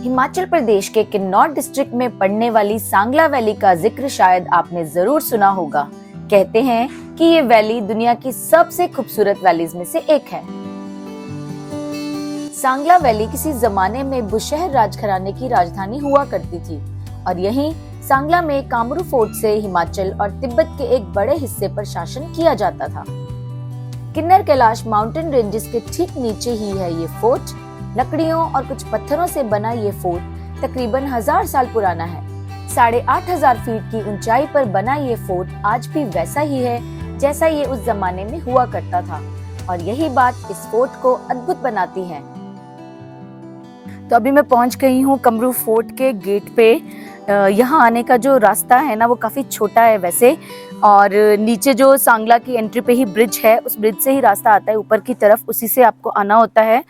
हिमाचल प्रदेश के किन्नौर डिस्ट्रिक्ट में पड़ने वाली सांगला वैली का जिक्र शायद आपने जरूर सुना होगा। कहते हैं कि ये वैली दुनिया की सबसे खूबसूरत वैलीज में से एक है। सांगला वैली किसी जमाने में बुशहर राजघराने की राजधानी हुआ करती थी और यहीं सांगला में कामरू फोर्ट से हिमाचल और तिब्बत के एक बड़े हिस्से पर शासन किया जाता था। किन्नर कैलाश माउंटेन रेंजेस के ठीक नीचे ही है ये फोर्ट। लकड़ियों और कुछ पत्थरों से बना ये फोर्ट तकरीबन 1000 साल पुराना है। 8500 फीट की ऊंचाई पर बना ये फोर्ट आज भी वैसा ही है जैसा ये उस जमाने में हुआ करता था और यही बात इस फोर्ट को अद्भुत बनाती है। तो अभी मैं पहुंच गई हूँ कमरू फोर्ट के गेट पे। यहाँ आने का जो रास्ता है ना वो काफ़ी छोटा है वैसे, और नीचे जो सांगला की एंट्री पे ही ब्रिज है, उस ब्रिज से ही रास्ता आता है ऊपर की तरफ, उसी से आपको आना होता है।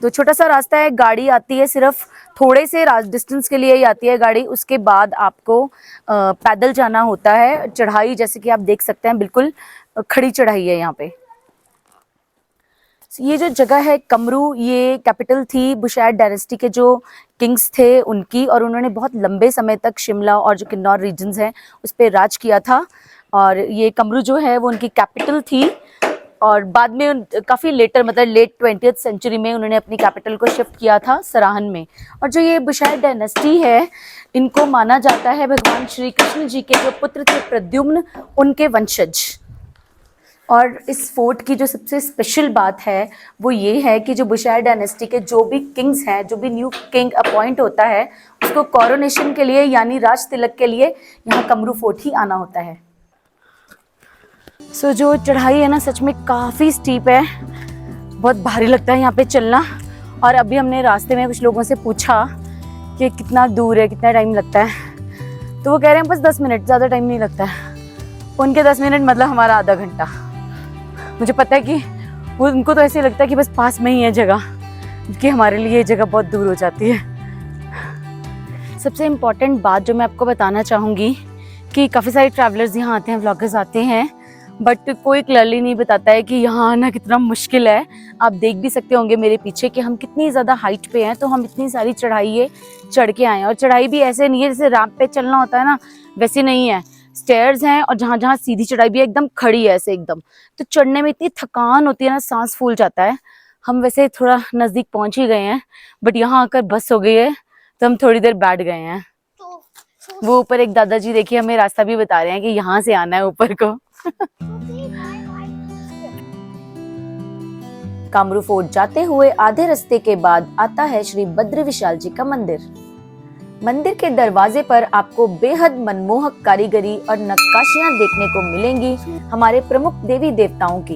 तो छोटा सा रास्ता है, गाड़ी आती है सिर्फ थोड़े से डिस्टेंस के लिए ही आती है गाड़ी। उसके बाद आपको पैदल जाना होता है। चढ़ाई जैसे कि आप देख सकते हैं बिल्कुल खड़ी चढ़ाई है यहाँ पे। ये जो जगह है कमरू, ये कैपिटल थी बुशहर डायनेस्टी के जो किंग्स थे उनकी, और उन्होंने बहुत लंबे समय तक शिमला और जो किन्नौर रीजन्स हैं उस पर राज किया था। और ये कमरू जो है वो उनकी कैपिटल थी और बाद में काफ़ी लेटर मतलब लेट 20th सेंचुरी में उन्होंने अपनी कैपिटल को शिफ्ट किया था सराहन में। और जो ये बुशहर डायनेस्टी है इनको माना जाता है भगवान श्री कृष्ण जी के जो पुत्र थे प्रद्युम्न, उनके वंशज। और इस फोर्ट की जो सबसे स्पेशल बात है वो ये है कि जो बुशहर डायनेस्टी के जो भी किंग्स हैं, जो भी न्यू किंग अपॉइंट होता है उसको कोरोनेशन के लिए यानी राज तिलक के लिए यहाँ कमरू फोर्ट ही आना होता है। सो जो चढ़ाई है ना सच में काफ़ी स्टीप है, बहुत भारी लगता है यहाँ पे चलना। और अभी हमने रास्ते में कुछ लोगों से पूछा कि कितना दूर है, कितना टाइम लगता है, तो वो कह रहे हैं बस 10 मिनट, ज़्यादा टाइम नहीं लगता है। उनके 10 मिनट मतलब हमारा आधा घंटा। मुझे पता है कि वो उनको तो ऐसे लगता है कि बस पास में ही है जगह, कि हमारे लिए ये जगह बहुत दूर हो जाती है। सबसे इम्पॉर्टेंट बात जो मैं आपको बताना चाहूँगी कि काफ़ी सारे ट्रैवलर्स यहाँ आते हैं, व्लॉगर्स आते हैं, बट कोई क्लियरली नहीं बताता है कि यहाँ आना कितना मुश्किल है। आप देख भी सकते होंगे मेरे पीछे कि हम कितनी ज़्यादा हाइट पे हैं, तो हम इतनी सारी चढ़ाई चढ़ के आए हैं। और चढ़ाई भी ऐसे नहीं है जैसे रैंप पे चलना होता है ना, वैसे नहीं है। स्टेयर्स हैं और जहाँ जहाँ सीधी चढ़ाई भी है एकदम खड़ी है ऐसे एकदम, तो चढ़ने में इतनी थकान होती है ना, सांस फूल जाता है। हम वैसे थोड़ा नज़दीक पहुँच ही गए हैं, बट यहाँ आकर बस हो गई है तो हम थोड़ी देर बैठ गए हैं। वो ऊपर एक दादाजी देखिए हमें रास्ता भी बता रहे हैं कि यहाँ से आना है ऊपर को। कामरू फोर्ट जाते हुए आधे रास्ते के बाद आता है श्री बद्री विशाल जी का मंदिर। मंदिर के दरवाजे पर आपको बेहद मनमोहक कारीगरी और नक्काशियां देखने को मिलेंगी हमारे प्रमुख देवी देवताओं की।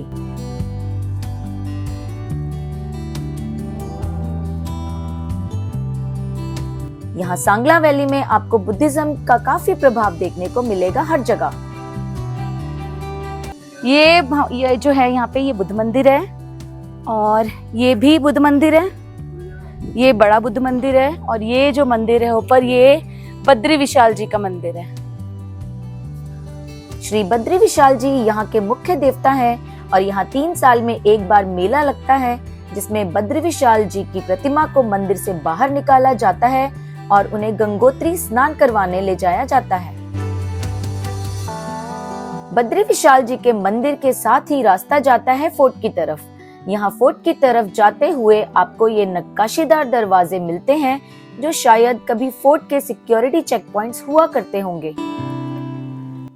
यहाँ सांगला वैली में आपको बुद्धिज्म का काफी प्रभाव देखने को मिलेगा हर जगह। ये जो है यहाँ पे ये बुद्ध मंदिर है और ये भी बुद्ध मंदिर है, ये बड़ा बुद्ध मंदिर है, और ये जो मंदिर है ऊपर ये बद्री विशाल जी का मंदिर है। श्री बद्री विशाल जी यहाँ के मुख्य देवता हैं और यहाँ 3 साल में एक बार मेला लगता है जिसमें बद्री विशाल जी की प्रतिमा को मंदिर से बाहर निकाला जाता है और उन्हें गंगोत्री स्नान करवाने ले जाया जाता है। बद्री विशाल जी के मंदिर के साथ ही रास्ता जाता है फोर्ट की तरफ। यहाँ फोर्ट की तरफ जाते हुए आपको ये नक्काशीदार दरवाजे मिलते हैं जो शायद कभी फोर्ट के सिक्योरिटी चेक पॉइंट्स हुआ करते होंगे।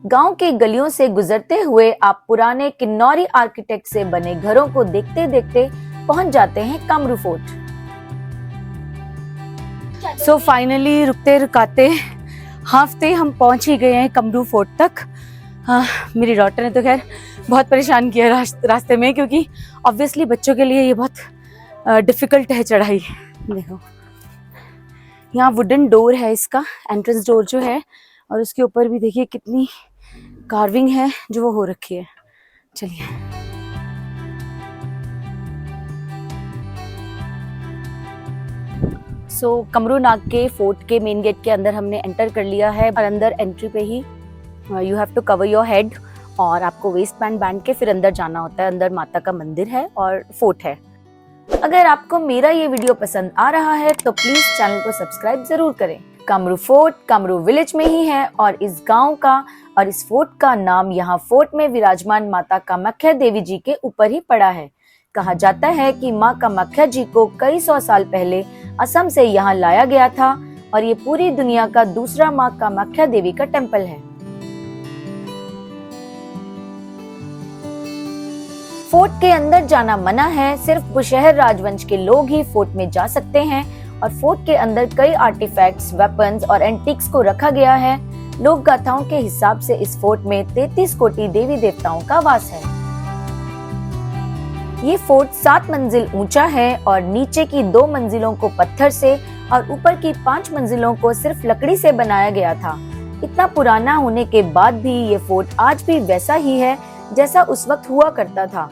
गांव की गलियों से गुजरते हुए आप पुराने किन्नौरी आर्किटेक्ट से बने घरों को देखते देखते पहुंच जाते हैं कमरू फोर्ट। सो फाइनली रुकते रुकाते हाफते हम पहुंच ही गए हैं कमरू फोर्ट तक। मेरी डॉटर ने तो खैर बहुत परेशान किया रास्ते में, क्योंकि ऑब्वियसली बच्चों के लिए ये बहुत डिफिकल्ट है चढ़ाई। देखो यहाँ वुडन डोर है, इसका एंट्रेंस डोर जो है, और उसके ऊपर भी देखिए कितनी कार्विंग है जो वो हो रखी है। चलिए कमरू नाग के फोर्ट के मेन गेट के अंदर हमने एंटर कर लिया है। और अंदर एंट्री पे ही you have to cover your head और आपको वेस्ट बैंड बांध के फिर अंदर जाना होता है। अंदर माता का मंदिर है और फोर्ट है। अगर आपको मेरा ये वीडियो पसंद आ रहा है तो प्लीज चैनल को सब्सक्राइब जरूर करें। कामरू फोर्ट कामरू विलेज में ही है और इस गांव का और इस फोर्ट का नाम यहाँ फोर्ट में विराजमान माता कामाख्या देवी जी के ऊपर ही पड़ा है। कहा जाता है कि माँ कामाख्या जी को कई 100 साल पहले असम से यहाँ लाया गया था और ये पूरी दुनिया का दूसरा माँ कामाख्या देवी का टेम्पल है। फोर्ट के अंदर जाना मना है, सिर्फ बुशहर राजवंश के लोग ही फोर्ट में जा सकते हैं और फोर्ट के अंदर कई आर्टिफैक्ट्स, वेपन्स और एंटीक्स को रखा गया है। लोक गाथाओं के हिसाब से इस फोर्ट में 33 कोटि देवी देवताओं का वास है। ये फोर्ट 7 मंजिल ऊंचा है और नीचे की 2 मंजिलों को पत्थर से और ऊपर की 5 मंजिलों को सिर्फ लकड़ी से बनाया गया था। इतना पुराना होने के बाद भी ये फोर्ट आज भी वैसा ही है जैसा उस वक्त हुआ करता था।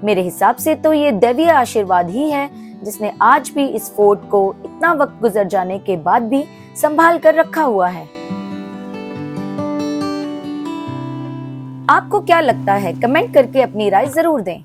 मेरे हिसाब से तो ये दैवीय आशीर्वाद ही है जिसने आज भी इस फोर्ट को इतना वक्त गुजर जाने के बाद भी संभाल कर रखा हुआ है। आपको क्या लगता है? कमेंट करके अपनी राय जरूर दें।